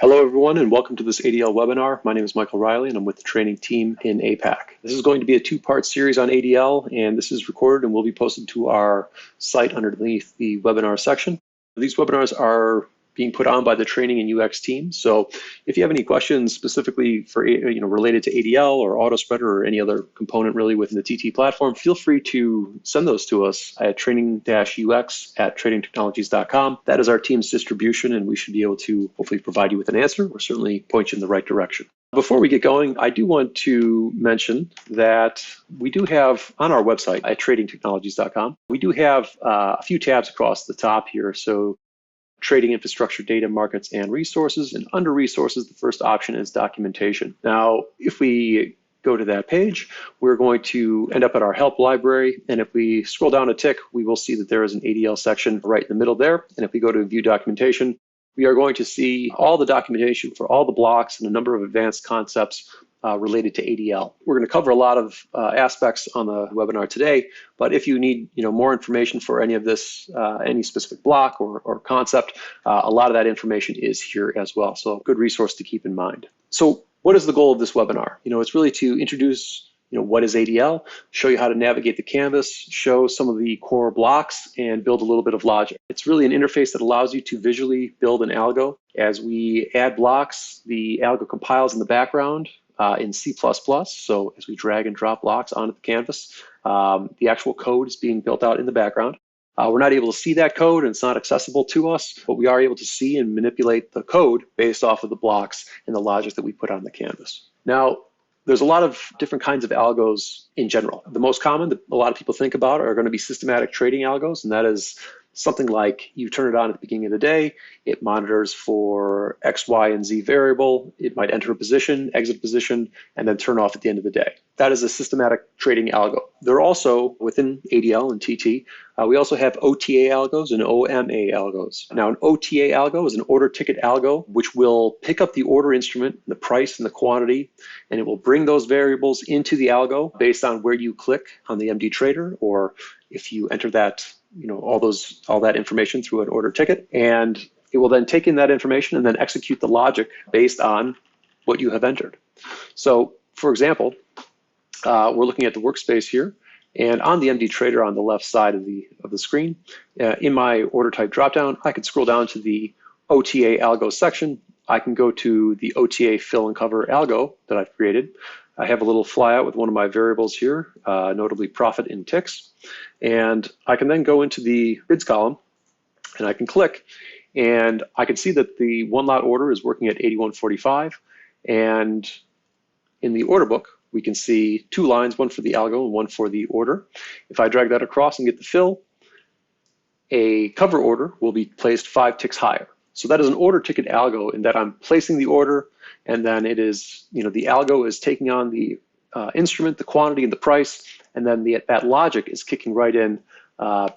Hello, everyone, and welcome to this ADL webinar. My name is Michael Riley, and I'm with the training team in APAC. This is going to be a two-part series on ADL, and this is recorded and will be posted to our site underneath the webinar section. These webinars are being put on by the training and UX team. So if you have any questions specifically for related to ADL or AutoTrader or any other component really within the TT platform, feel free to send those to us at training-ux@tradingtechnologies.com. That is our team's distribution, and we should be able to hopefully provide you with an answer or certainly point you in the right direction. Before we get going, I do want to mention that we do have on our website at tradingtechnologies.com, we do have a few tabs across the top here. So trading infrastructure, data, markets, and resources. And under resources, the first option is documentation. Now, if we go to that page, we're going to end up at our help library. And if we scroll down a tick, we will see that there is an ADL section right in the middle there. And if we go to view documentation, we are going to see all the documentation for all the blocks and a number of advanced concepts related to ADL. We're going to cover a lot of aspects on the webinar today, but if you need more information for any of this, any specific block or concept, a lot of that information is here as well. So good resource to keep in mind. So what is the goal of this webinar? It's really to introduce what is ADL, show you how to navigate the canvas, show some of the core blocks, and build a little bit of logic. It's really an interface that allows you to visually build an algo. As we add blocks, the algo compiles in the background in C++. So as we drag and drop blocks onto the canvas, the actual code is being built out in the background. We're not able to see that code, and it's not accessible to us, but we are able to see and manipulate the code based off of the blocks and the logic that we put on the canvas. Now, there's a lot of different kinds of algos in general. The most common that a lot of people think about are going to be systematic trading algos, and that is something like you turn it on at the beginning of the day, it monitors for X, Y, and Z variable, it might enter a position, exit a position, and then turn off at the end of the day. That is a systematic trading algo. There are also, within ADL and TT, we also have OTA algos and OMA algos. Now, an OTA algo is an order ticket algo, which will pick up the order instrument, the price and the quantity, and it will bring those variables into the algo based on where you click on the MD Trader, or if you enter that all that information through an order ticket, and it will then take in that information and then execute the logic based on what you have entered. So, for example, we're looking at the workspace here, and on the MD Trader on the left side of the screen, in my order type dropdown, I can scroll down to the OTA algo section. I can go to the OTA fill and cover algo that I've created. I have a little flyout with one of my variables here, notably profit in ticks. And I can then go into the bids column and I can click, and I can see that the one lot order is working at 81.45. And in the order book, we can see two lines, one for the algo and one for the order. If I drag that across and get the fill, a cover order will be placed 5 ticks higher. So that is an order ticket algo in that I'm placing the order, and then it is, the algo is taking on the instrument, the quantity, and the price, and then that logic is kicking right in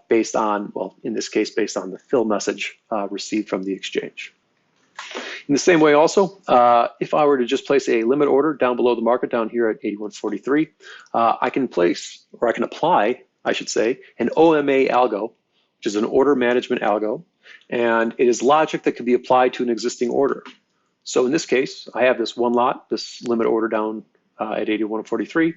based on, well, in this case, based on the fill message received from the exchange. In the same way also, if I were to just place a limit order down below the market down here at 81.43, I can apply, I should say, an OMA algo, which is an order management algo, and it is logic that can be applied to an existing order. So in this case, I have this one lot, this limit order down at 81.43.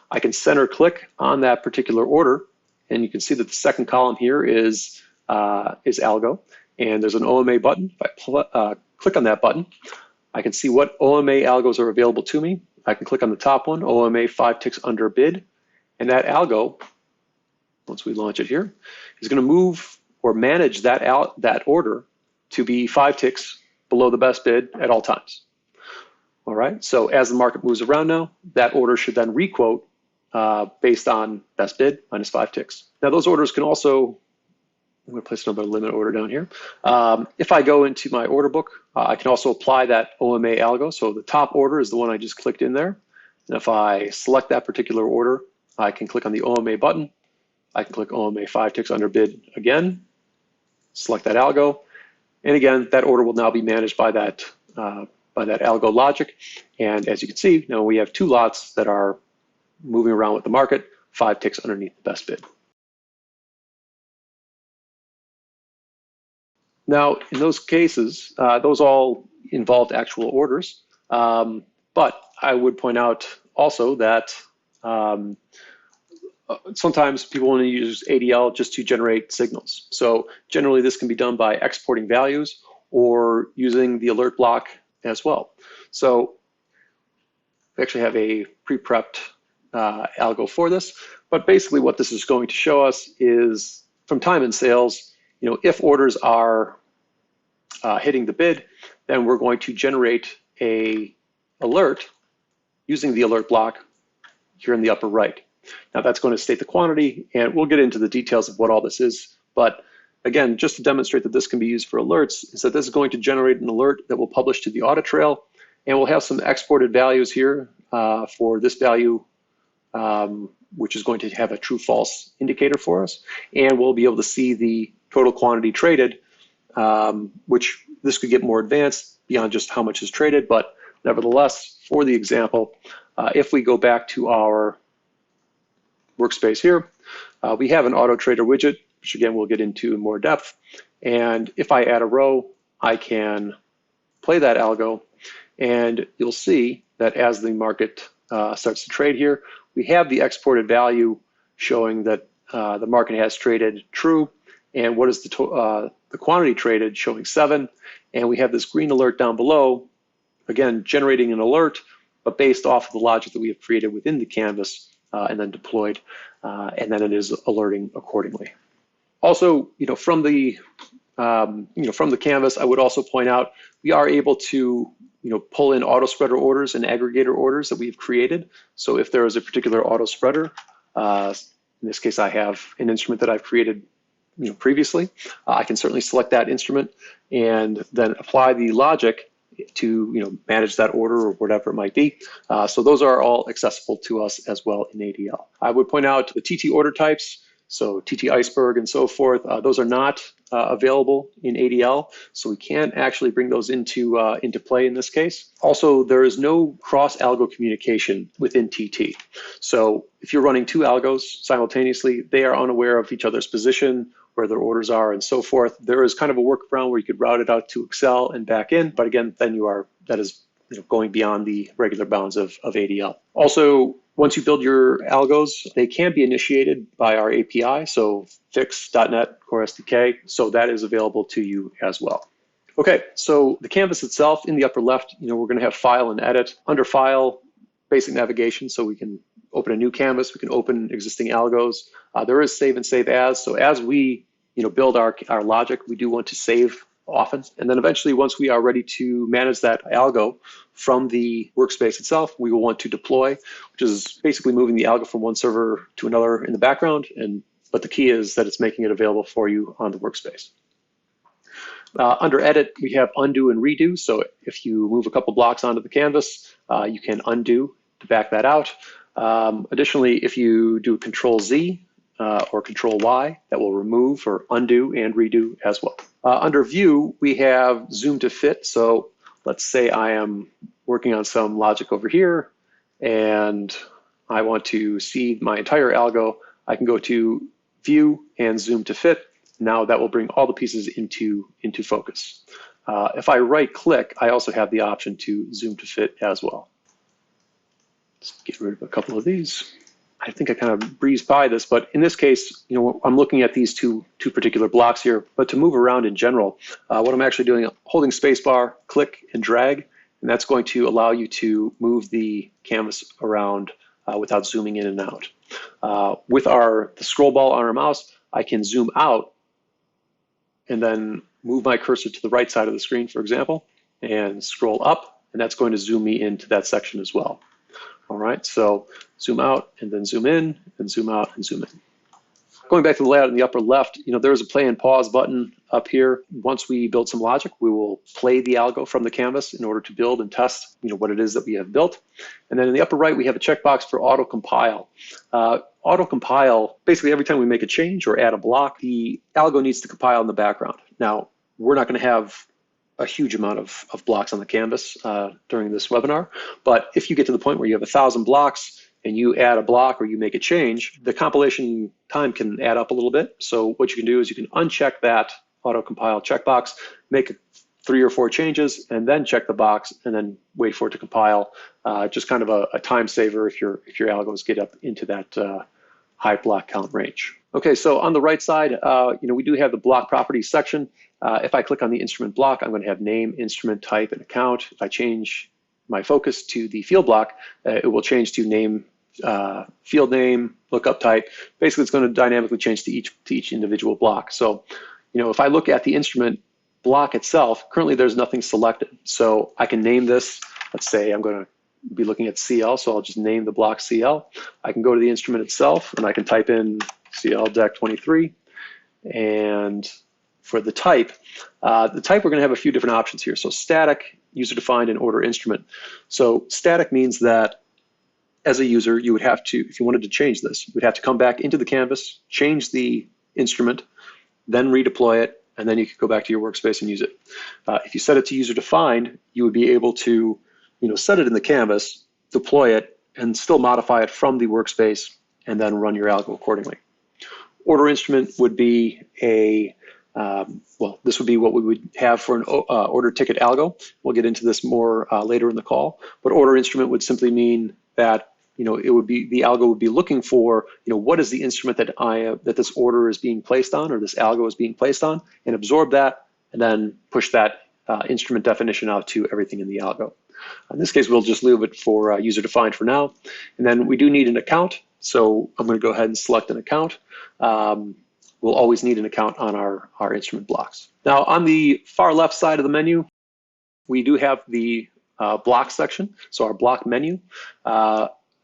I can center click on that particular order, and you can see that the second column here is algo, and there's an OMA button. If I click on that button, I can see what OMA algos are available to me. I can click on the top one, OMA 5 ticks under bid, and that algo, once we launch it here, is going to move or manage that order to be 5 ticks below the best bid at all times. All right, so as the market moves around now, that order should then requote based on best bid minus 5 ticks. Now those orders can also, I'm going to place another limit order down here. If I go into my order book, I can also apply that OMA algo. So the top order is the one I just clicked in there. And if I select that particular order, I can click on the OMA button. I can click OMA 5 ticks under bid again, select that algo, and again, that order will now be managed by that algo logic. And as you can see, now we have two lots that are moving around with the market, 5 ticks underneath the best bid. Now, in those cases, those all involved actual orders. But I would point out also that sometimes people want to use ADL just to generate signals. So generally this can be done by exporting values or using the alert block as well. So we actually have a pre-prepped algo for this, but basically what this is going to show us is from time in sales, if orders are hitting the bid, then we're going to generate a alert using the alert block here in the upper right. Now that's going to state the quantity, and we'll get into the details of what all this is. But again, just to demonstrate that this can be used for alerts, is that this is going to generate an alert that will publish to the audit trail, and we'll have some exported values here for this value, which is going to have a true-false indicator for us, and we'll be able to see the total quantity traded, which this could get more advanced beyond just how much is traded, but nevertheless, for the example, if we go back to our workspace here, we have an AutoTrader widget, which again we'll get into in more depth. And if I add a row, I can play that algo, and you'll see that as the market starts to trade here, we have the exported value showing that the market has traded true, and what is the quantity traded showing 7, and we have this green alert down below, again generating an alert, but based off of the logic that we have created within the canvas and then deployed, and then it is alerting accordingly. Also, from the canvas, I would also point out we are able to pull in auto spreader orders and aggregator orders that we've created. So if there is a particular auto spreader, in this case I have an instrument that I've created previously, I can certainly select that instrument and then apply the logic to manage that order or whatever it might be. So those are all accessible to us as well in ADL. I would point out the TT order types, so TT iceberg and so forth, those are not available in ADL, so we can't actually bring those into play in this case. Also, there is no cross-algo communication within TT. So if you're running two algos simultaneously, they are unaware of each other's position, where their orders are and so forth. There is kind of a workaround where you could route it out to Excel and back in, but again, then that is going beyond the regular bounds of ADL. Also, once you build your algos, they can be initiated by our API, so fix.net core SDK, so that is available to you as well. Okay, so the canvas itself in the upper left, we're going to have file and edit. Under file, basic navigation, so we can open a new canvas, we can open existing algos. There is save and save as, so as we build our logic, we do want to save often. And then eventually, once we are ready to manage that algo from the workspace itself, we will want to deploy, which is basically moving the algo from one server to another in the background. But the key is that it's making it available for you on the workspace. Under edit, we have undo and redo. So if you move a couple blocks onto the canvas, you can undo to back that out. Additionally, if you do Control Z or Control Y, that will remove or undo and redo as well. Under view, we have zoom to fit. So let's say I am working on some logic over here and I want to see my entire algo. I can go to view and zoom to fit. Now that will bring all the pieces into focus. If I right click, I also have the option to zoom to fit as well. Let's get rid of a couple of these. I think I kind of breezed by this, but in this case, I'm looking at these two particular blocks here. But to move around in general, what I'm actually doing, holding spacebar, click and drag, and that's going to allow you to move the canvas around without zooming in and out. With the scroll ball on our mouse, I can zoom out and then move my cursor to the right side of the screen, for example, and scroll up, and that's going to zoom me into that section as well. All right, so zoom out and then zoom in and zoom out and zoom in. Going back to the layout in the upper left, there is a play and pause button up here. Once we build some logic, we will play the algo from the canvas in order to build and test what it is that we have built. And then in the upper right, we have a checkbox for auto compile. Auto compile, basically every time we make a change or add a block, the algo needs to compile in the background. Now, we're not going to have a huge amount of blocks on the canvas during this webinar. But if you get to the point where you have 1,000 blocks and you add a block or you make a change, the compilation time can add up a little bit. So what you can do is you can uncheck that auto compile checkbox, make a 3 or 4 changes and then check the box and then wait for it to compile. Just kind of a time saver if your algos get up into that high block count range. Okay, so on the right side, we do have the block properties section. If I click on the instrument block, I'm going to have name, instrument type, and account. If I change my focus to the field block, it will change to name, field name, lookup type. Basically, it's going to dynamically change to each individual block. So, if I look at the instrument block itself, currently there's nothing selected. So I can name this. Let's say I'm going to be looking at CL, so I'll just name the block CL. I can go to the instrument itself and I can type in CL deck 23. And for the type we're going to have a few different options here. So static, user defined, and order instrument. So static means that as a user, you would have to, if you wanted to change this, you would have to come back into the canvas, change the instrument, then redeploy it, and then you could go back to your workspace and use it. If you set it to user defined, you would be able to set it in the canvas, deploy it, and still modify it from the workspace, and then run your algo accordingly. Order instrument would be this would be what we would have for an order ticket algo. We'll get into this more later in the call, but order instrument would simply mean that it would be, the algo would be looking for, what is the instrument that this order is being placed on, or this algo is being placed on, and absorb that, and then push that instrument definition out to everything in the algo. In this case, we'll just leave it for user defined for now. And then we do need an account. So I'm going to go ahead and select an account. We'll always need an account on our instrument blocks. Now on the far left side of the menu, we do have the block section. So our block menu.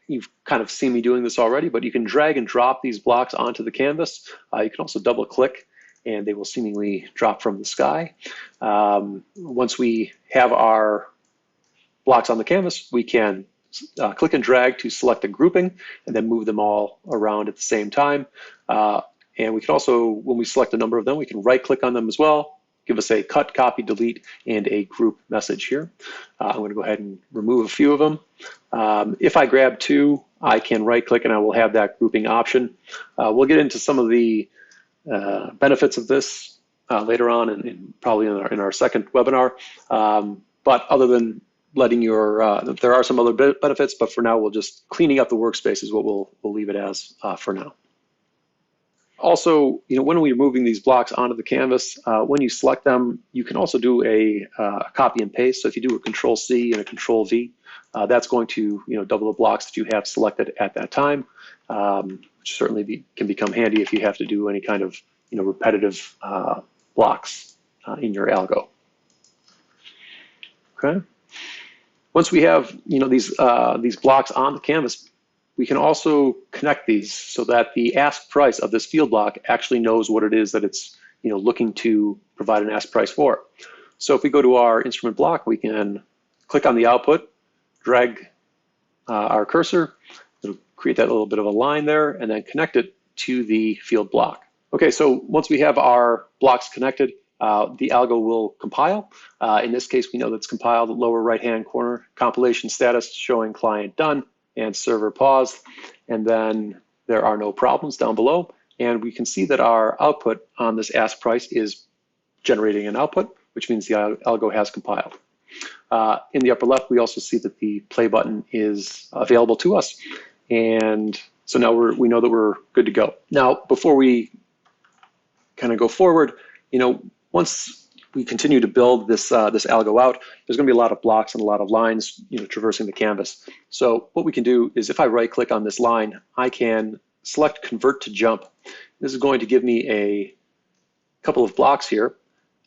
You've kind of seen me doing this already, but you can drag and drop these blocks onto the canvas. You can also double click and they will seemingly drop from the sky. Once we have our blocks on the canvas, we can click and drag to select a grouping and then move them all around at the same time. And we can also, when we select a number of them, we can right click on them as well, give us a cut, copy, delete, and a group message here. I'm going to go ahead and remove a few of them. If I grab 2, I can right click and I will have that grouping option. We'll get into some of the benefits of this later on and probably in our second webinar. But other than letting there are some other benefits, but for now, we'll just cleaning up the workspace is what we'll leave it as for now. Also, when we're moving these blocks onto the canvas, when you select them, you can also do a copy and paste. So if you do a Control-C and a Control-V, that's going to double the blocks that you have selected at that time, which certainly can become handy if you have to do any kind of repetitive blocks in your algo. Okay. Once we have these blocks on the canvas, we can also connect these so that the ask price of this field block actually knows what it is that it's looking to provide an ask price for. So if we go to our instrument block, we can click on the output, drag our cursor, it'll create that little bit of a line there, and then connect it to the field block. Okay, so once we have our blocks connected, the algo will compile. In this case, we know that's compiled. Lower right-hand corner, compilation status showing client done and server paused. And then there are no problems down below. And we can see that our output on this ask price is generating an output, which means the algo has compiled. In the upper left, we also see that the play button is available to us. And so now we know that we're good to go. Now, before we kind of go forward, once we continue to build this algo out, there's going to be a lot of blocks and a lot of lines, traversing the canvas. So what we can do is, if I right-click on this line, I can select Convert to Jump. This is going to give me a couple of blocks here,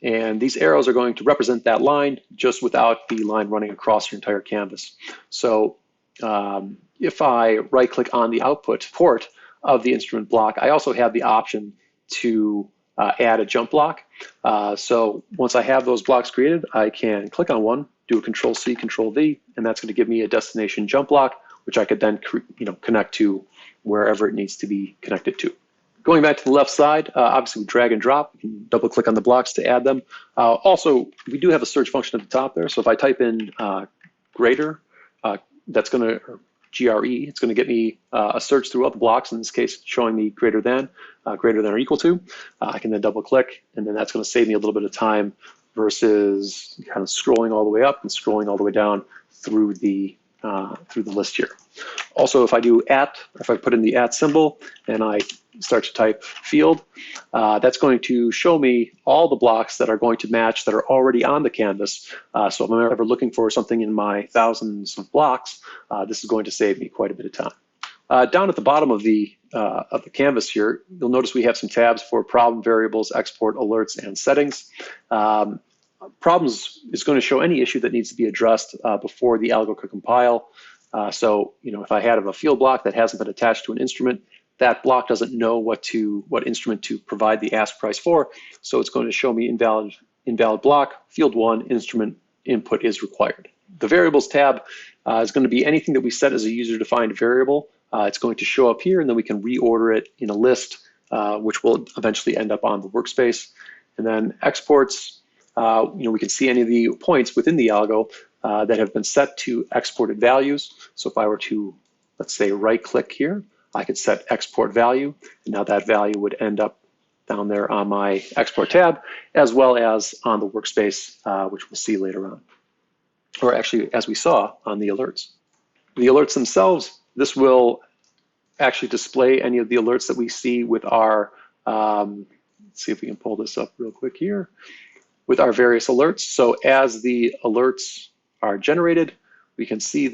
and these arrows are going to represent that line just without the line running across your entire canvas. So if I right-click on the output port of the instrument block, I also have the option to add a jump block. So once I have those blocks created, I can click on one, do a Control-C, Control-V, and that's going to give me a destination jump block, which I could then connect to wherever it needs to be connected to. Going back to the left side, obviously we drag and drop. You can double click on the blocks to add them. Also, we do have a search function at the top there. So if I type in greater, that's going to, GRE, it's going to get me a search through all the blocks, in this case showing me greater than or equal to. I can then double click, and then that's going to save me a little bit of time versus kind of scrolling all the way up and scrolling all the way down through the list here. Also, if I do if I put in the @ symbol and I start to type field, that's going to show me all the blocks that are going to match that are already on the canvas. So if I'm ever looking for something in my thousands of blocks, this is going to save me quite a bit of time. Down at the bottom of the canvas here, you'll notice we have some tabs for problem variables, export, alerts, and settings. Problems is going to show any issue that needs to be addressed before the algo could compile. So, if I have a field block that hasn't been attached to an instrument, that block doesn't know what instrument to provide the ask price for. So it's going to show me invalid block, field 1, instrument input is required. The variables tab is going to be anything that we set as a user-defined variable. It's going to show up here, and then we can reorder it in a list, which will eventually end up on the workspace. And then exports, we can see any of the points within the algo that have been set to exported values. So if I were to, let's say, right-click here, I could set export value, and now that value would end up down there on my export tab, as well as on the workspace, which we'll see later on. Or actually, as we saw on the alerts. The alerts themselves, this will actually display any of the alerts that we see with our, let's see if we can pull this up real quick here, with our various alerts. So as the alerts are generated, we can see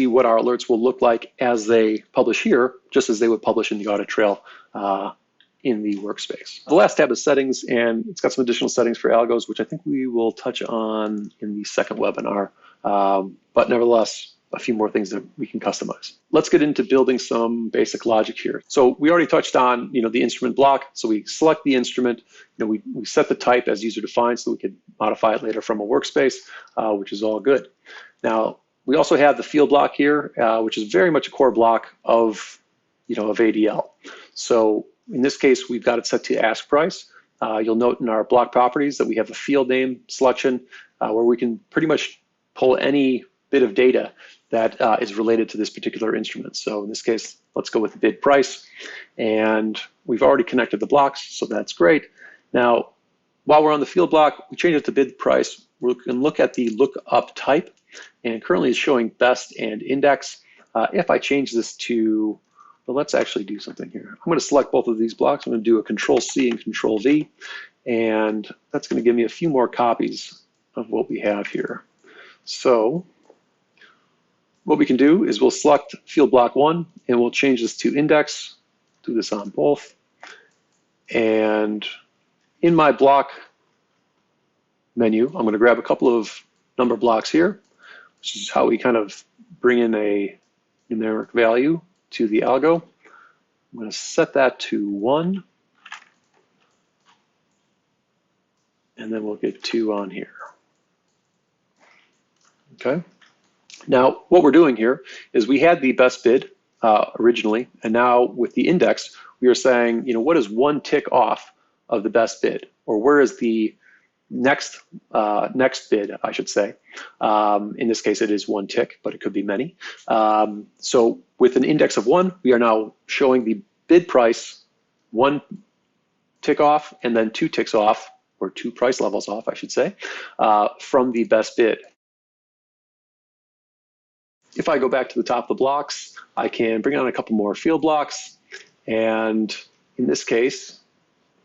what our alerts will look like as they publish here, just as they would publish in the audit trail in the workspace. The last tab is settings, and it's got some additional settings for algos, which I think we will touch on in the second webinar. But nevertheless, a few more things that we can customize. Let's get into building some basic logic here. So we already touched on, the instrument block. So we select the instrument, we set the type as user defined so we could modify it later from a workspace, which is all good. Now, we also have the field block here, which is very much a core block of ADL. So in this case, we've got it set to ask price. You'll note in our block properties that we have a field name selection where we can pretty much pull any bit of data that is related to this particular instrument. So in this case, let's go with the bid price. And we've already connected the blocks, so that's great. Now, while we're on the field block, we change it to bid price. We can look at the lookup type, and currently it's showing best and index. If I change this to, well, let's actually do something here. I'm going to select both of these blocks. I'm going to do a Control-C and Control-V, and that's going to give me a few more copies of what we have here. So what we can do is we'll select field block 1, and we'll change this to index. Do this on both. And in my block menu, I'm going to grab a couple of number blocks here, which is how we kind of bring in a numeric value to the algo. I'm going to set that to 1, and then we'll get 2 on here. Okay. Now, what we're doing here is we had the best bid originally, and now with the index, we are saying, what is one tick off of the best bid, or where is the next bid, I should say. In this case, it is 1 tick, but it could be many. So with an index of 1, we are now showing the bid price 1 tick off, and then 2 ticks off, or 2 price levels off, I should say, from the best bid. If I go back to the top of the blocks, I can bring on a couple more field blocks. And in this case,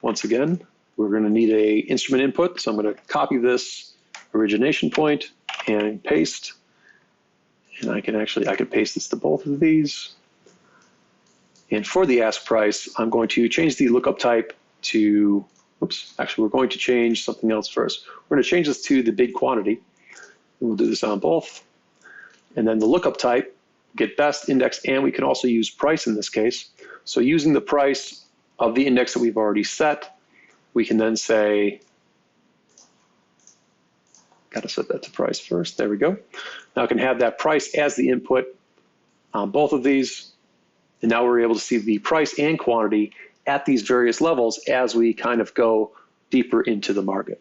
once again, we're going to need a instrument input. So I'm going to copy this origination point and paste. And I can paste this to both of these. And for the ask price, I'm going to change the lookup type to, we're going to change something else first. We're going to change this to the bid quantity. And we'll do this on both. And then the lookup type, get best, index, and we can also use price in this case. So using the price of the index that we've already set, we can then say, got to set that to price first, there we go. Now I can have that price as the input on both of these. And now we're able to see the price and quantity at these various levels as we kind of go deeper into the market.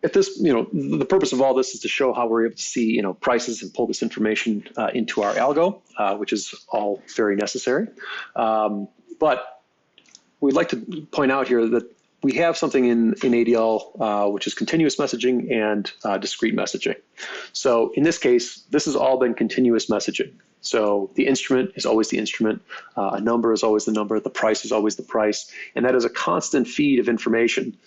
If this, the purpose of all this is to show how we're able to see, prices and pull this information into our algo, which is all very necessary. But we'd like to point out here that we have something in ADL, which is continuous messaging and discrete messaging. So in this case, this has all been continuous messaging. So the instrument is always the instrument, a number is always the number, the price is always the price, and that is a constant feed of information.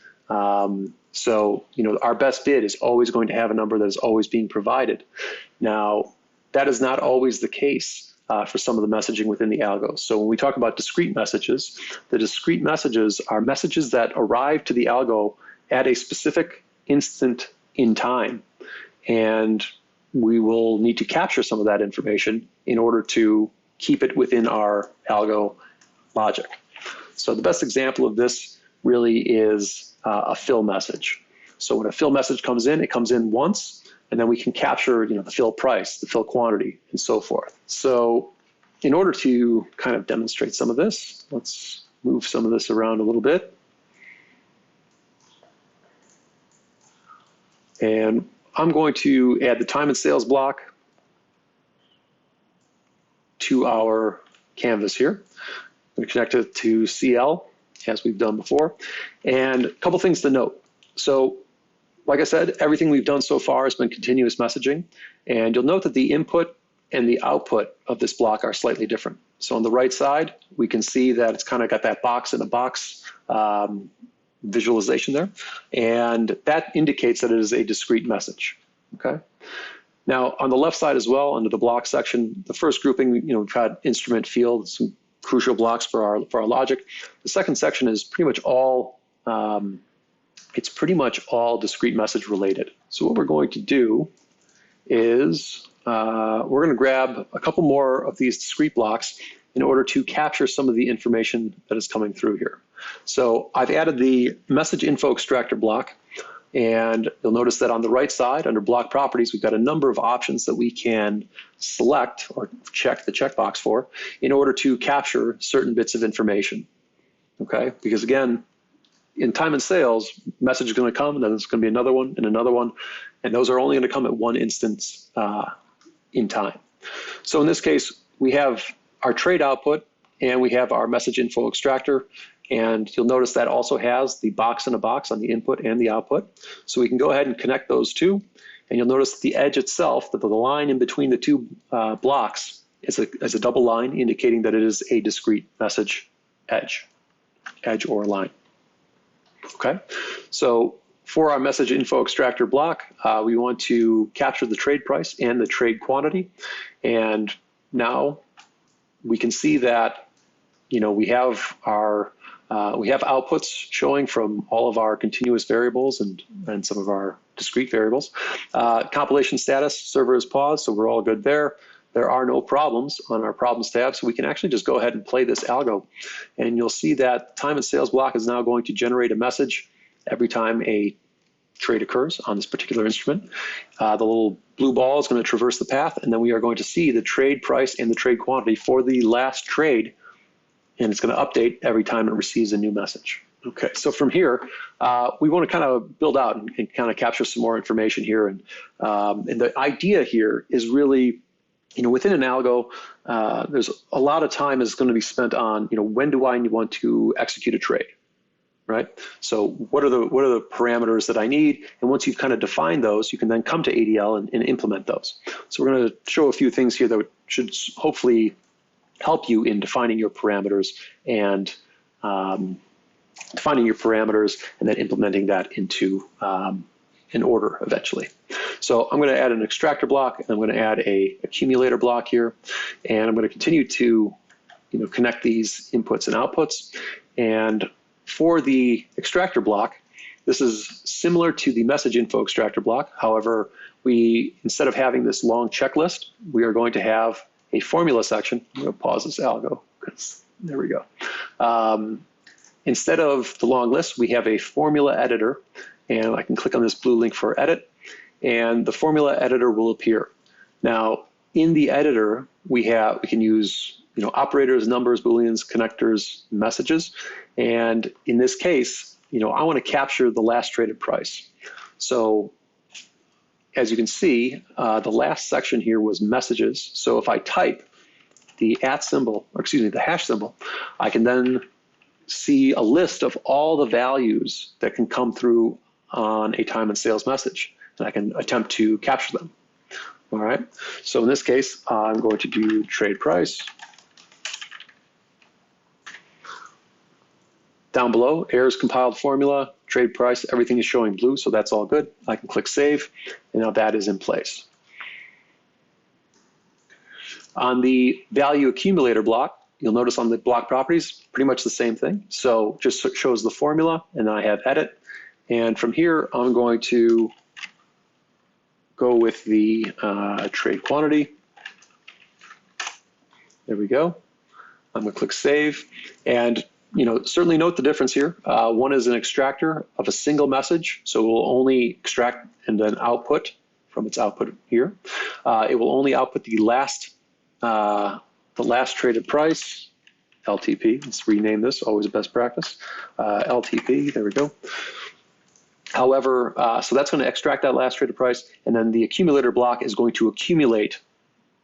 So, our best bid is always going to have a number that is always being provided. Now, that is not always the case for some of the messaging within the algo. So when we talk about discrete messages, the discrete messages are messages that arrive to the algo at a specific instant in time. And we will need to capture some of that information in order to keep it within our algo logic. So the best example of this really is a fill message. So when a fill message comes in, it comes in once, and then we can capture the fill price, the fill quantity, and so forth. So in order to kind of demonstrate some of this, let's move some of this around a little bit. And I'm going to add the time and sales block to our canvas here. I'm going to connect it to CL, as we've done before. And a couple things to note. So, like I said, everything we've done so far has been continuous messaging. And you'll note that the input and the output of this block are slightly different. So on the right side, we can see that it's kind of got that box in a box visualization there. And that indicates that it is a discrete message, okay? Now, on the left side as well, under the block section, the first grouping, we've got instrument field, some crucial blocks for our logic. The second section is pretty much all discrete message related. So what we're going to do is we're going to grab a couple more of these discrete blocks in order to capture some of the information that is coming through here. So I've added the message info extractor block, and you'll notice that on the right side under block properties, we've got a number of options that we can select or check the checkbox for in order to capture certain bits of information. Okay, because again, in time and sales, message is going to come, and then there's going to be another one and another one, and those are only going to come at one instance in time. So in this case, we have our trade output and we have our message info extractor, and you'll notice that also has the box in a box on the input and the output. So we can go ahead and connect those two, and you'll notice the edge itself, that the line in between the two blocks is a double line indicating that it is a discrete message edge or line. Okay, so for our message info extractor block, we want to capture the trade price and the trade quantity. And now we can see that, we have our outputs showing from all of our continuous variables and some of our discrete variables. Compilation status, server is paused, so we're all good there. There are no problems on our problems tab, so we can actually just go ahead and play this algo. And you'll see that time and sales block is now going to generate a message every time a trade occurs on this particular instrument. The little blue ball is going to traverse the path, and then we are going to see the trade price and the trade quantity for the last trade, and it's going to update every time it receives a new message. Okay, so from here, we want to kind of build out and kind of capture some more information here. And the idea here is really, within an algo, there's a lot of time is going to be spent on, when do I want to execute a trade, right? So what are the parameters that I need? And once you've kind of defined those, you can then come to ADL and implement those. So we're going to show a few things here that should hopefully help you in defining your parameters and then implementing that into an order eventually. So I'm going to add an extractor block, and I'm going to add a accumulator block here, and I'm going to continue to connect these inputs and outputs. And for the extractor block, this is similar to the message info extractor block. However, instead of having this long checklist, we are going to have a formula section. I'm going to pause this algo. There we go. Instead of the long list, we have a formula editor, and I can click on this blue link for edit, and the formula editor will appear. Now, in the editor, we can use operators, numbers, booleans, connectors, messages, and in this case, I want to capture the last traded price. So as you can see, the last section here was messages. So if I type the @ symbol, or excuse me, the hash symbol, I can then see a list of all the values that can come through on a time and sales message, and I can attempt to capture them. All right, so in this case, I'm going to do trade price. Down below, errors compiled formula, trade price, everything is showing blue, so that's all good. I can click save, and now that is in place. On the value accumulator block, you'll notice on the block properties, pretty much the same thing. So just shows the formula, and then I have edit. And from here, I'm going to go with the trade quantity. There we go. I'm going to click save. And certainly note the difference here. One is an extractor of a single message, so it will only extract and then output from its output here. It will only output the last traded price, LTP. Let's rename this, always a best practice. LTP, there we go. However, so that's going to extract that last traded price, and then the accumulator block is going to accumulate,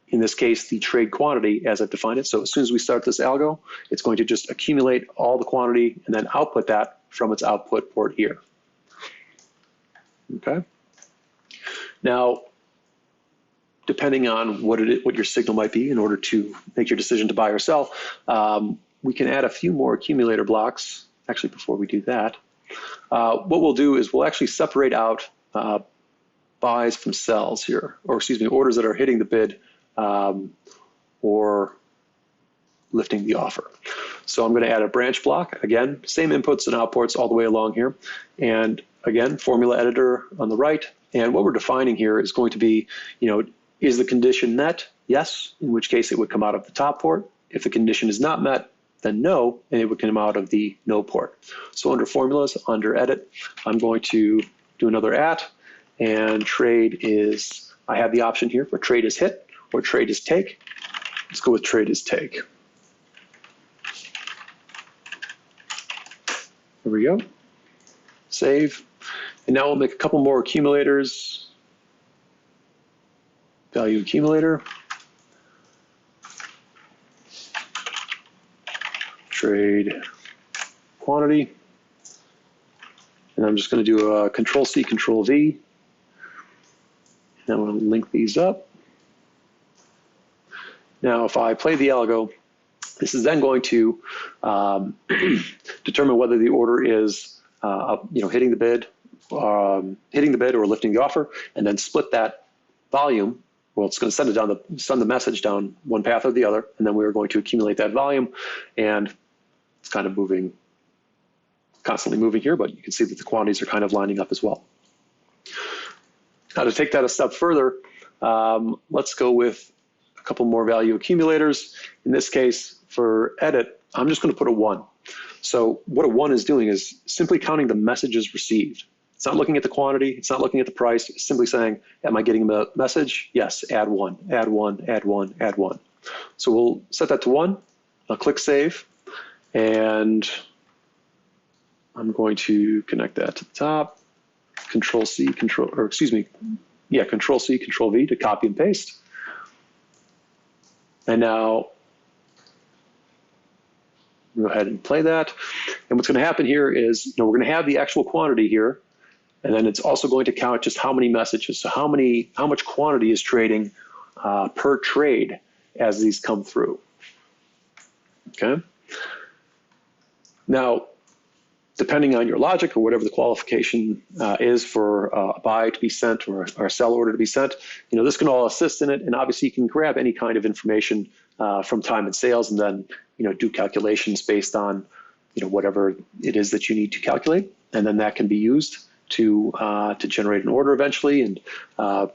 in this case, the trade quantity as I've defined it. So as soon as we start this algo, it's going to just accumulate all the quantity and then output that from its output port here. Okay. Now, depending on what your signal might be in order to make your decision to buy or sell, we can add a few more accumulator blocks. Actually, before we do that, what we'll do is we'll actually separate out buys from sells here, or excuse me, orders that are hitting the bid or lifting the offer. So I'm going to add a branch block. Again, same inputs and outputs all the way along here. And again, formula editor on the right. And what we're defining here is going to be, is the condition met? Yes, in which case it would come out of the top port. If the condition is not met, then no, and it would come out of the no port. So under formulas, under edit, I'm going to do another at, and trade is, I have the option here for trade is hit or trade is take. Let's go with trade is take. There we go. Save. And now we'll make a couple more accumulators. Value accumulator. Trade quantity. And I'm just going to do a Control-C, Control-V. Now I'm going to link these up. Now if I play the algo, this is then going to determine whether the order is hitting the bid or lifting the offer, and then split that volume. Well, it's going to send the message down one path or the other, and then we're going to accumulate that volume, and it's kind of moving, constantly moving here, but you can see that the quantities are kind of lining up as well. Now to take that a step further, let's go with a couple more value accumulators. In this case, for edit, I'm just going to put a 1. So what a 1 is doing is simply counting the messages received. It's not looking at the quantity, it's not looking at the price, it's simply saying, am I getting the message? Yes, add 1, add 1, add 1, add 1. So we'll set that to 1, I'll click save, and I'm going to connect that to the top, Control-C, Control-C, Control-V to copy and paste. And now go ahead and play that. And what's going to happen here is, we're going to have the actual quantity here, and then it's also going to count just how many messages, so how much quantity is trading per trade as these come through. Okay. Now, depending on your logic or whatever the qualification is for a buy to be sent or a sell order to be sent, this can all assist in it. And obviously, you can grab any kind of information from time and sales, and then do calculations based on whatever it is that you need to calculate, and then that can be used to generate an order eventually, and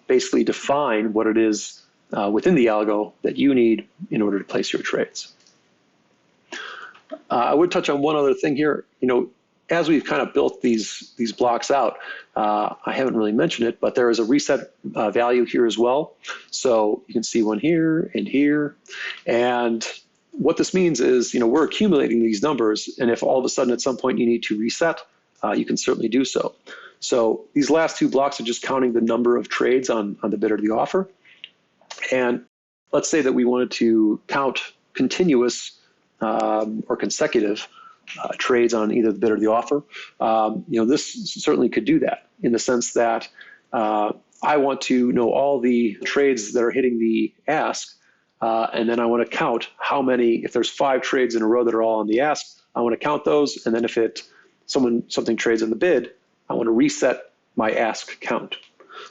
basically define what it is within the algo that you need in order to place your trades. I would touch on one other thing here. As we've kind of built these blocks out, I haven't really mentioned it, but there is a reset value here as well. So you can see one here and here. And what this means is, we're accumulating these numbers, and if all of a sudden at some point you need to reset, you can certainly do so. So these last two blocks are just counting the number of trades on the bid or the offer. And let's say that we wanted to count continuous or consecutive trades on either the bid or the offer. This certainly could do that in the sense that I want to know all the trades that are hitting the ask, and then I want to count how many. If there's 5 trades in a row that are all on the ask, I want to count those, and then if something trades in the bid, I want to reset my ask count.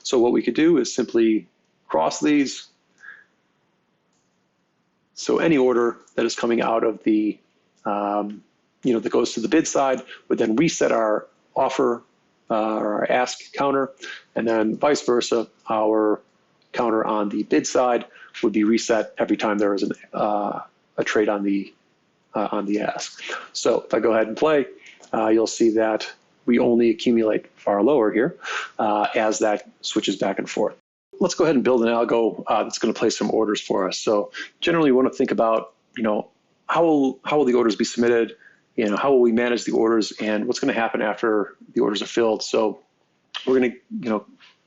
So what we could do is simply cross these. So any order that is coming out of the, that goes to the bid side would then reset our offer or our ask counter, and then vice versa, our counter on the bid side would be reset every time there is a trade on the ask. So if I go ahead and play, you'll see that we only accumulate far lower here as that switches back and forth. Let's go ahead and build an algo that's going to place some orders for us. So generally we want to think about, how will the orders be submitted? How will we manage the orders, and what's going to happen after the orders are filled? So we're going to,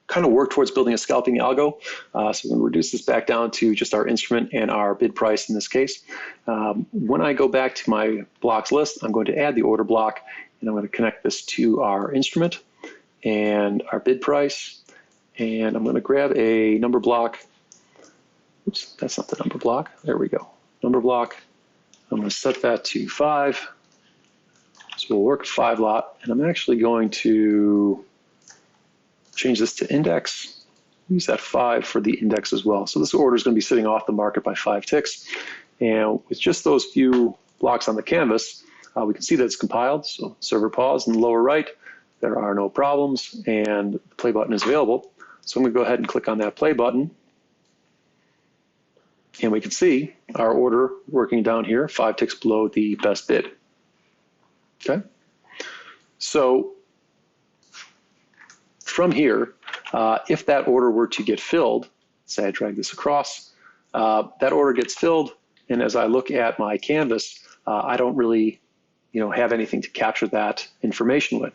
kind of work towards building a scalping algo. So we're going to reduce this back down to just our instrument and our bid price in this case. When I go back to my blocks list, I'm going to add the order block, and I'm going to connect this to our instrument and our bid price. And I'm going to grab a number block. Oops, that's not the number block. There we go. Number block. I'm going to set that to 5. So we'll work a 5 lot, and I'm actually going to change this to index. Use that 5 for the index as well. So this order is going to be sitting off the market by 5 ticks. And with just those few blocks on the canvas, we can see that it's compiled. So server pause in the lower right. There are no problems, and the play button is available. So I'm going to go ahead and click on that play button. And we can see our order working down here, 5 ticks below the best bid. Okay. So from here, if that order were to get filled, say I drag this across, that order gets filled, and as I look at my canvas, I don't really have anything to capture that information with.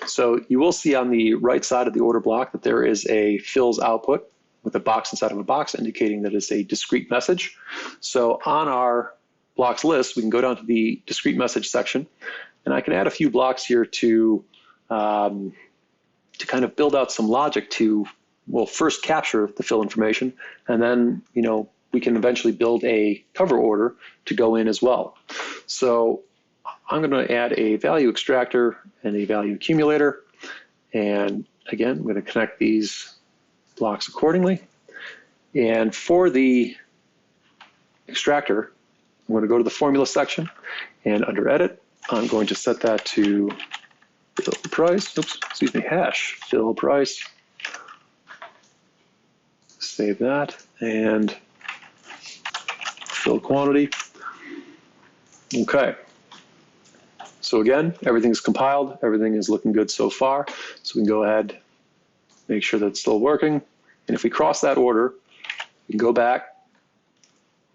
So you will see on the right side of the order block that there is a fills output with a box inside of a box indicating that it's a discrete message. So on our blocks list, we can go down to the discrete message section, and I can add a few blocks here to kind of build out some logic to, well, first capture the fill information, and then we can eventually build a cover order to go in as well. So I'm going to add a value extractor and a value accumulator, and again, I'm going to connect these blocks accordingly. And for the extractor, I'm going to go to the formula section, and under edit, I'm going to set that to fill price, hash fill price. Save that, and fill quantity. Okay. So again, everything's compiled, everything is looking good so far. So we can go ahead, make sure that it's still working. And if we cross that order, we can go back.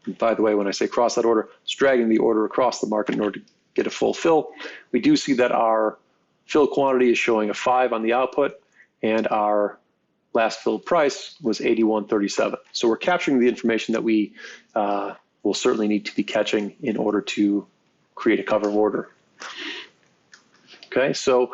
And by the way, when I say cross that order, it's dragging the order across the market in order to get a full fill. We do see that our fill quantity is showing a 5 on the output, and our last filled price was 81.37. So we're capturing the information that we will certainly need to be catching in order to create a cover order. Okay, so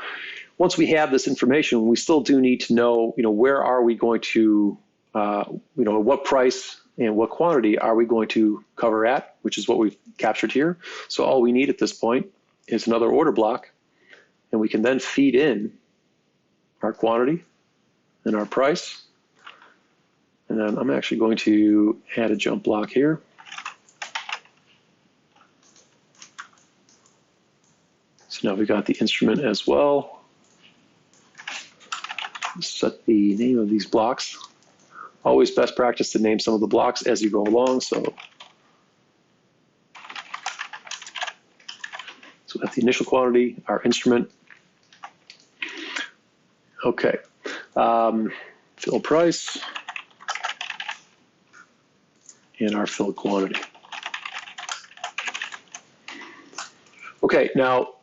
once we have this information, we still do need to know, where are we going to, what price and what quantity are we going to cover at, which is what we've captured here. So all we need at this point is another order block, and we can then feed in our quantity and our price. And then I'm actually going to add a jump block here. So now we've got the instrument as well. Set the name of these blocks. Always best practice to name some of the blocks as you go along. So we have the initial quantity, our instrument. Okay, fill price, and our fill quantity. Okay, now,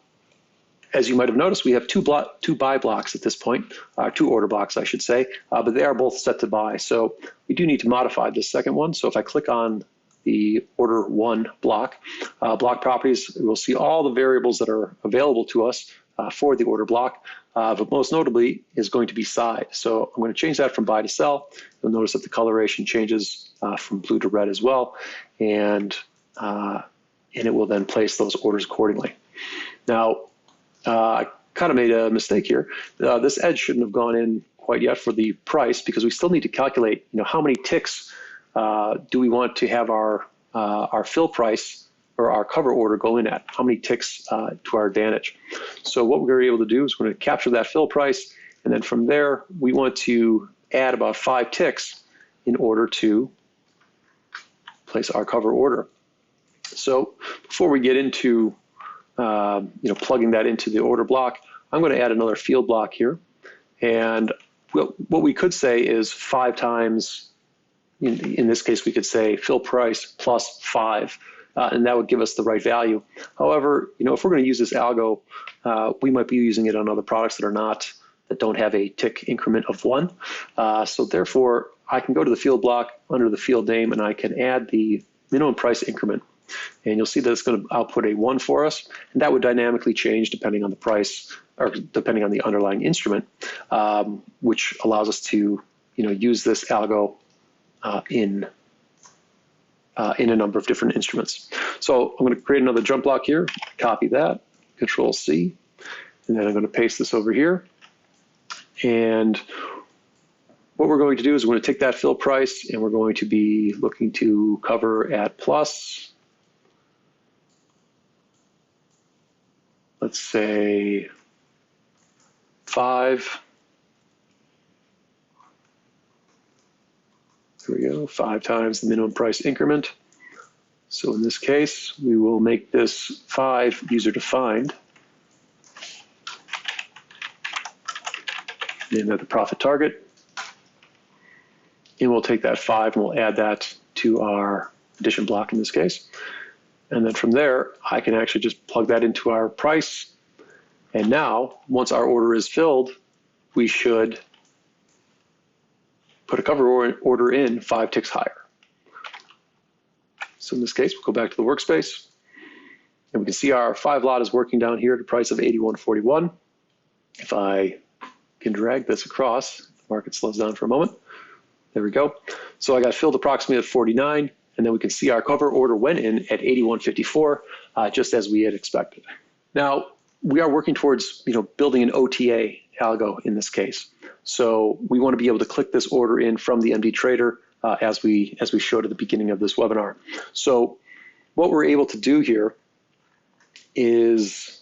as you might have noticed, we have two buy blocks at this point, 2 order blocks, I should say, but they are both set to buy. So we do need to modify this second one. So if I click on the order one block. Block properties, we'll see all the variables that are available to us for the order block, but most notably is going to be side. So I'm going to change that from buy to sell. You'll notice that the coloration changes from blue to red as well, and it will then place those orders accordingly. Now, I kind of made a mistake here. This edge shouldn't have gone in quite yet for the price, because we still need to calculate, how many ticks do we want to have our fill price or our cover order go in at? How many ticks to our advantage? So what we're able to do is we're going to capture that fill price, and then from there we want to add about 5 ticks in order to place our cover order. So before we get into plugging that into the order block, I'm going to add another field block here, and what we could say is 5 times, in this case we could say fill price plus 5, and that would give us the right value. However, if we're going to use this algo, we might be using it on other products that don't have a tick increment of 1. So therefore, I can go to the field block under the field name, and I can add the minimum price increment. And you'll see that it's going to output a 1 for us, and that would dynamically change depending on the price or depending on the underlying instrument, which allows us to use this algo in a number of different instruments. So I'm going to create another jump block here, copy that, Control C, and then I'm going to paste this over here. And what we're going to do is we're going to take that fill price, and we're going to be looking to cover at plus, let's say 5. There we go, 5 times the minimum price increment. So in this case, we will make this 5 user defined. Name that the profit target. And we'll take that 5 and we'll add that to our addition block in this case. And then from there, I can actually just plug that into our price. And now, once our order is filled, we should put a cover order in 5 ticks higher. So in this case, we'll go back to the workspace, and we can see our 5 lot is working down here at a price of 81.41. If I can drag this across, the market slows down for a moment. There we go. So I got filled approximately at 49, and then we can see our cover order went in at 81.54, just as we had expected. Now, we are working towards building an OTA algo in this case. So we want to be able to click this order in from the MD Trader as we showed at the beginning of this webinar. So what we're able to do here is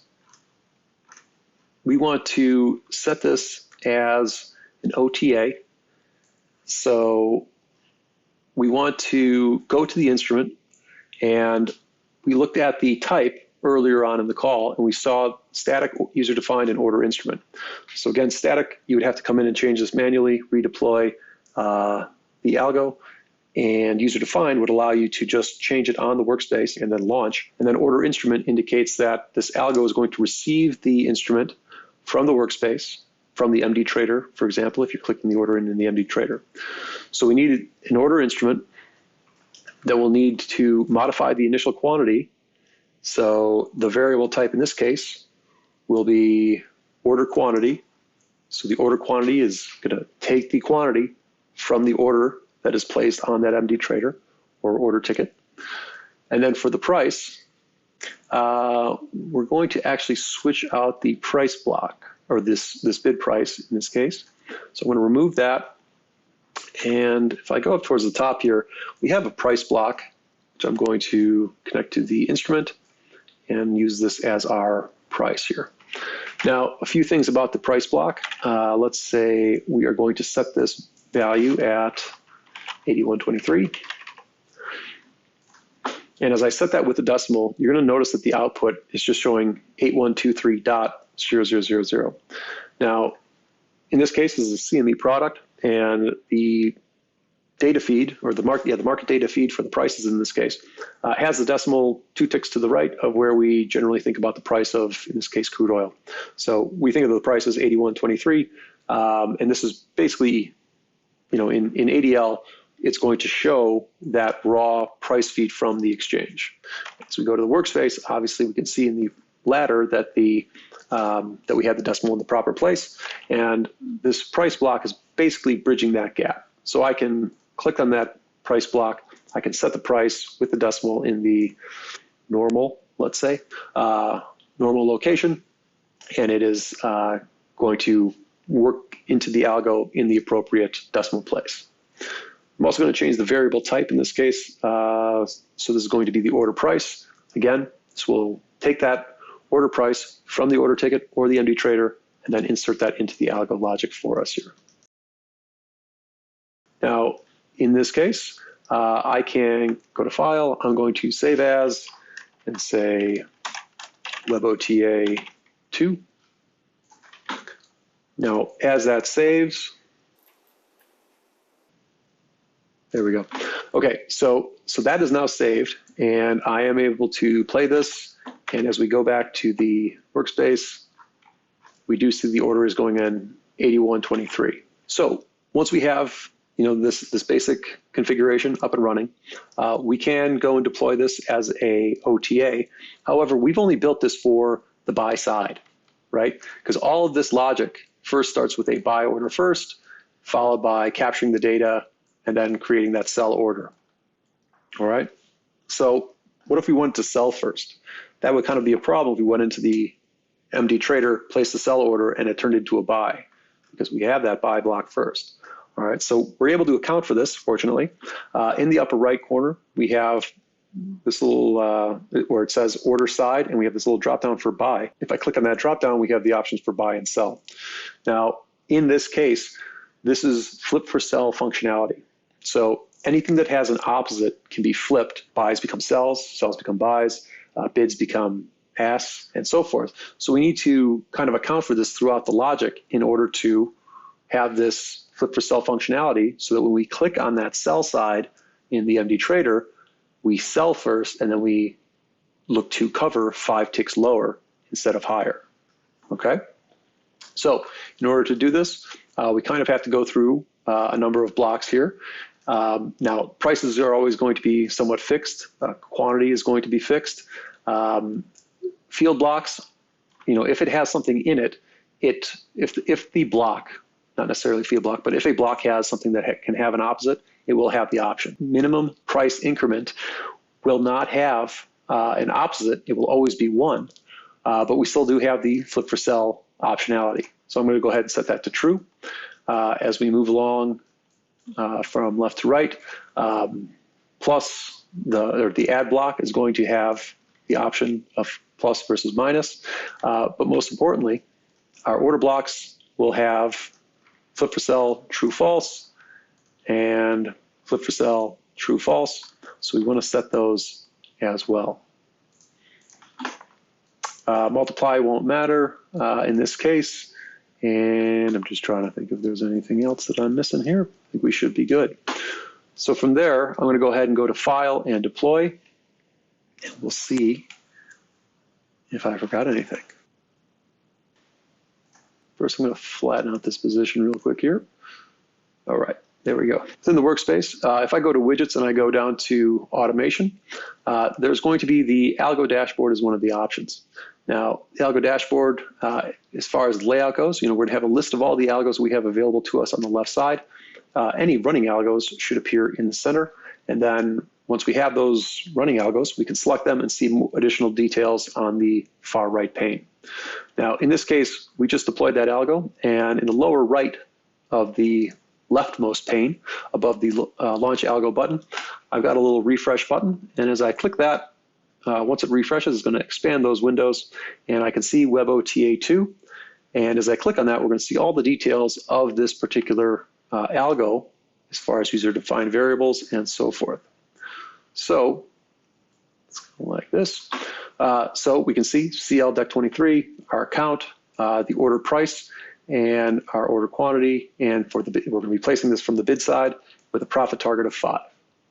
we want to set this as an OTA. So we want to go to the instrument, and we looked at the type earlier on in the call, and we saw static, user defined, and order instrument. So again, static, you would have to come in and change this manually, redeploy the algo, and user defined would allow you to just change it on the workspace and then launch. And then order instrument indicates that this algo is going to receive the instrument from the workspace, from the MD Trader, for example, if you're clicking the order in the MD Trader. So we need an order instrument that will need to modify the initial quantity. So the variable type in this case will be order quantity. So the order quantity is going to take the quantity from the order that is placed on that MD Trader or order ticket. And then for the price, we're going to actually switch out the price block, or this bid price in this case. So I'm going to remove that. And if I go up towards the top here, we have a price block, which I'm going to connect to the instrument and use this as our price here. Now, a few things about the price block. Let's say we are going to set this value at 81.23. And as I set that with the decimal, you're going to notice that the output is just showing 8123.0000. Now, in this case, this is a CME product, and the data feed, or the market data feed for the prices in this case, has the decimal 2 ticks to the right of where we generally think about the price of, in this case, crude oil. So we think of the price as 81.23, and this is basically, in ADL, it's going to show that raw price feed from the exchange. As we go to the workspace, obviously we can see in the ladder that that we have the decimal in the proper place, and this price block is basically bridging that gap. So I can click on that price block, I can set the price with the decimal in the normal, let's say, normal location, and it is going to work into the algo in the appropriate decimal place. I'm also going to change the variable type in this case. So this is going to be the order price. Again, this will take that order price from the order ticket or the MD trader and then insert that into the algo logic for us here. Now, in this case, I can go to File. I'm going to Save As and say WebOTA 2. Now, as that saves, there we go. Okay, so that is now saved, and I am able to play this. And as we go back to the workspace, we do see the order is going in 8123. So once we have this basic configuration up and running, we can go and deploy this as a OTA. However, we've only built this for the buy side, right? Because all of this logic first starts with a buy order first, followed by capturing the data and then creating that sell order. All right. So what if we wanted to sell first? That would kind of be a problem if we went into the MD trader, placed the sell order, and it turned into a buy because we have that buy block first. All right, so we're able to account for this, fortunately. In the upper right corner, we have this little, where it says order side, and we have this little drop down for buy. If I click on that drop down, we have the options for buy and sell. Now, in this case, this is flip for sell functionality. So anything that has an opposite can be flipped. Buys become sells, sells become buys, bids become asks, and so forth. So we need to kind of account for this throughout the logic in order to have this flip for sell functionality so that when we click on that sell side in the MD trader, we sell first and then we look to cover 5 ticks lower instead of higher. Okay? So in order to do this, we kind of have to go through a number of blocks here. Now, prices are always going to be somewhat fixed. Quantity is going to be fixed. Field blocks, if it has something in it, if the block, not necessarily field block, but if a block has something that can have an opposite, it will have the option. Minimum price increment will not have an opposite. It will always be 1, but we still do have the flip for sell optionality. So I'm going to go ahead and set that to true. As we move along from left to right, plus the add block is going to have the option of plus versus minus, but most importantly, our order blocks will have flip for sell true false and flip for sell true false. So we want to set those as well. Multiply won't matter in this case, and I'm just trying to think if there's anything else that I'm missing here. I think we should be good. So from there, I'm going to go ahead and go to File and Deploy, and we'll see if I forgot anything. First, I'm going to flatten out this position real quick here. All right, there we go. It's in the workspace. If I go to Widgets and I go down to Automation, there's going to be the Algo Dashboard as one of the options. Now, the Algo Dashboard, as far as layout goes, we're going to have a list of all the algos we have available to us on the left side. Any running algos should appear in the center, and then once we have those running algos, we can select them and see additional details on the far right pane. Now, in this case, we just deployed that algo, and in the lower right of the leftmost pane, above the Launch Algo button, I've got a little refresh button, and as I click that, once it refreshes, it's going to expand those windows, and I can see WebOTA 2, and as I click on that, we're going to see all the details of this particular algo as far as user-defined variables and so forth. So, let's go like this. So we can see CL Deck 23, our account, the order price, and our order quantity. And for the bid, we're going to be placing this from the bid side with a profit target of 5.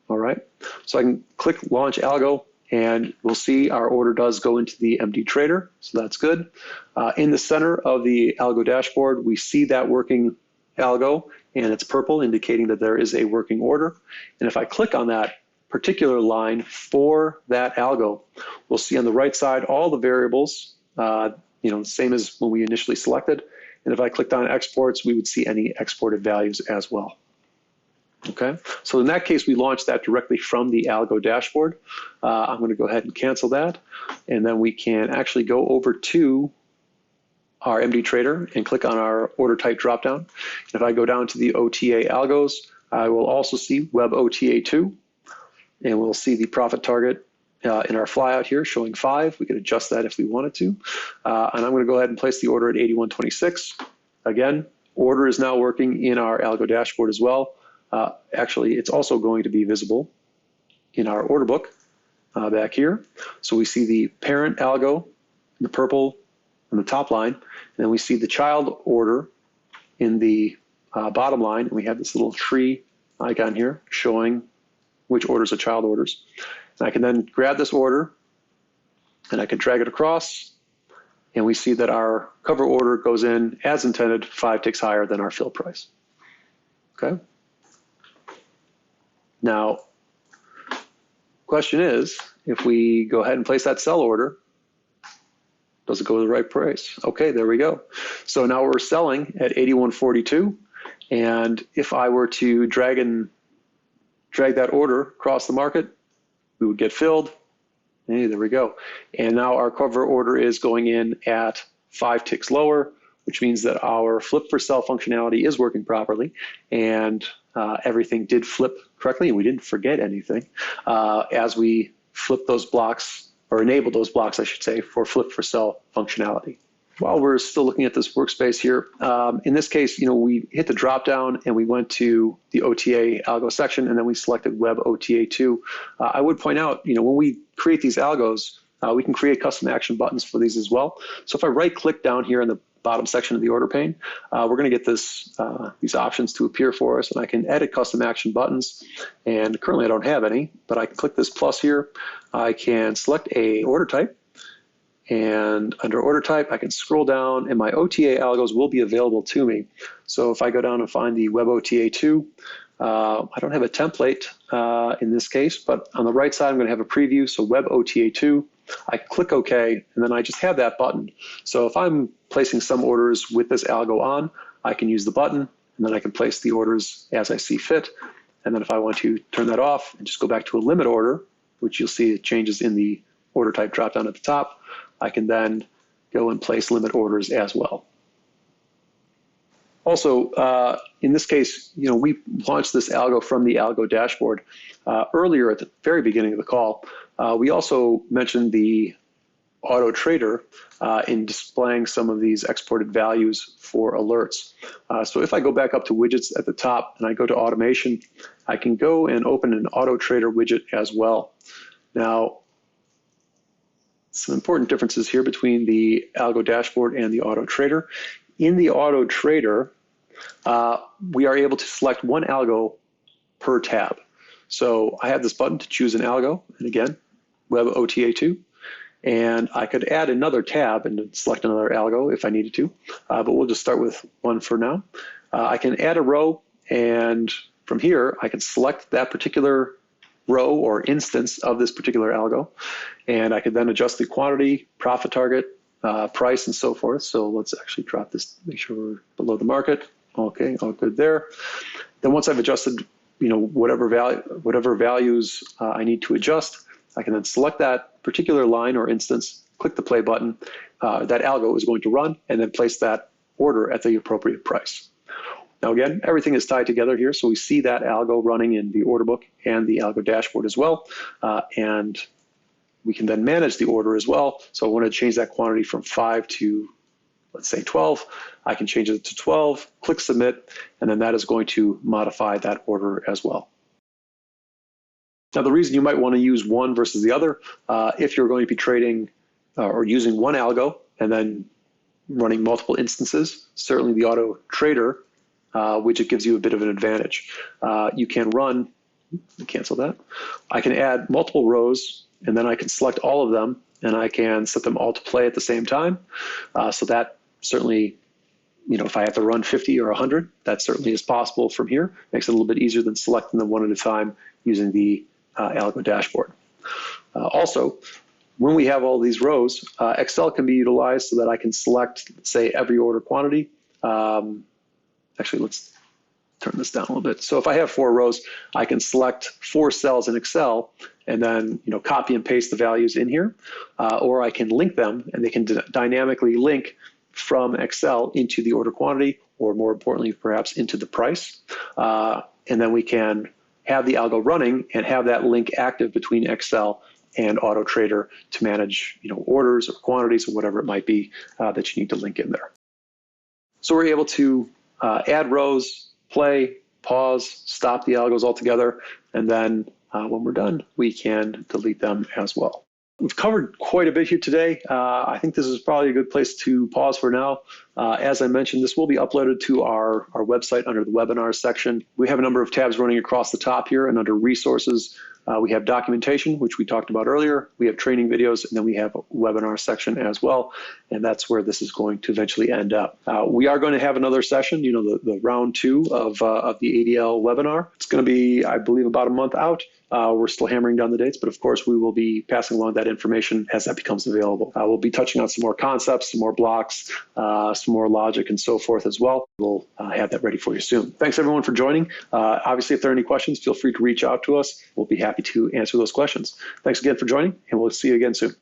All right. So I can click Launch Algo, and we'll see our order does go into the MD trader. So that's good. In the center of the Algo dashboard, we see that working algo and it's purple, indicating that there is a working order. And if I click on that particular line for that algo, we'll see on the right side all the variables, same as when we initially selected. And if I clicked on exports, we would see any exported values as well. Okay, so in that case, we launched that directly from the algo dashboard. I'm going to go ahead and cancel that. And then we can actually go over to our MD Trader and click on our order type dropdown. If I go down to the OTA algos, I will also see Web OTA 2, and we'll see the profit target in our flyout here showing 5. We could adjust that if we wanted to. And I'm going to go ahead and place the order at 81.26. Again, order is now working in our algo dashboard as well. Actually, it's also going to be visible in our order book back here. So we see the parent algo in the purple on the top line, and then we see the child order in the bottom line, and we have this little tree icon here showing which orders are child orders. And I can then grab this order and I can drag it across, and we see that our cover order goes in as intended, 5 ticks higher than our fill price. Okay. Now, question is, if we go ahead and place that sell order, does it go to the right price? Okay, there we go. So now we're selling at 81.42, and if I were to drag that order across the market, we would get filled. Hey, there we go. And now our cover order is going in at 5 ticks lower, which means that our flip for sell functionality is working properly, and everything did flip correctly, and we didn't forget anything as we flip those blocks, or enable those blocks, I should say, for flip for sell functionality. While we're still looking at this workspace here, in this case, we hit the drop down and we went to the OTA algo section, and then we selected Web OTA 2. I would point out, when we create these algos, we can create custom action buttons for these as well. So if I right click down here in the bottom section of the order pane, we're going to get these options to appear for us, and I can edit custom action buttons. And currently I don't have any, but I can click this plus here. I can select a order type, and under order type, I can scroll down and my OTA algos will be available to me. So if I go down and find the Web OTA 2, I don't have a template in this case, but on the right side, I'm going to have a preview. So Web OTA 2, I click OK, and then I just have that button. So if I'm placing some orders with this algo on, I can use the button, and then I can place the orders as I see fit. And then if I want to turn that off and just go back to a limit order, which you'll see it changes in the order type dropdown at the top, I can then go and place limit orders as well. Also, in this case, we launched this algo from the algo dashboard. Earlier at the very beginning of the call, we also mentioned the AutoTrader in displaying some of these exported values for alerts. So if I go back up to widgets at the top and I go to automation, I can go and open an AutoTrader widget as well. Now, some important differences here between the algo dashboard and the AutoTrader. In the AutoTrader, we are able to select one algo per tab. So I have this button to choose an algo, and again, Web OTA 2, and I could add another tab and select another algo if I needed to, but we'll just start with one for now. I can add a row, and from here, I can select that particular row or instance of this particular algo, and I could then adjust the quantity, profit target, price, and so forth. So let's actually drop this, make sure we're below the market. Okay, all good there. Then once I've adjusted, whatever values I need to adjust, I can then select that particular line or instance, click the play button. That algo is going to run, and then place that order at the appropriate price. Now again, everything is tied together here, so we see that algo running in the order book and the algo dashboard as well, and we can then manage the order as well. So I want to change that quantity from 5 to, let's say, 12. I can change it to 12, click submit, and then that is going to modify that order as well. Now, the reason you might want to use one versus the other, if you're going to be trading or using one algo and then running multiple instances, certainly the AutoTrader widget gives you a bit of an advantage. You can run, cancel that. I can add multiple rows, and then I can select all of them, and I can set them all to play at the same time. So that certainly if I have to run 50 or 100, that certainly is possible from here. Makes it a little bit easier than selecting them one at a time using the algo dashboard. Also, when we have all these rows, Excel can be utilized so that I can select, say, every order quantity. Actually, let's turn this down a little bit. So if I have 4 rows, I can select 4 cells in Excel and then copy and paste the values in here, or I can link them, and they can dynamically link from Excel into the order quantity, or more importantly, perhaps into the price. And then we can have the algo running and have that link active between Excel and AutoTrader to manage orders or quantities or whatever it might be that you need to link in there. So we're able to add rows, play, pause, stop the algos altogether, and then when we're done, we can delete them as well. We've covered quite a bit here today. I think this is probably a good place to pause for now. As I mentioned, this will be uploaded to our website under the webinars section. We have a number of tabs running across the top here, and under resources, we have documentation, which we talked about earlier. We have training videos, and then we have a webinar section as well. And that's where this is going to eventually end up. We are going to have another session, the round 2 of the ADL webinar. It's going to be, I believe, about a month out. We're still hammering down the dates, but of course we will be passing along that information as that becomes available. We'll be touching on some more concepts, some more blocks, some more logic and so forth as well. We'll have that ready for you soon. Thanks everyone for joining. Obviously, if there are any questions, feel free to reach out to us. We'll be happy to answer those questions. Thanks again for joining, and we'll see you again soon.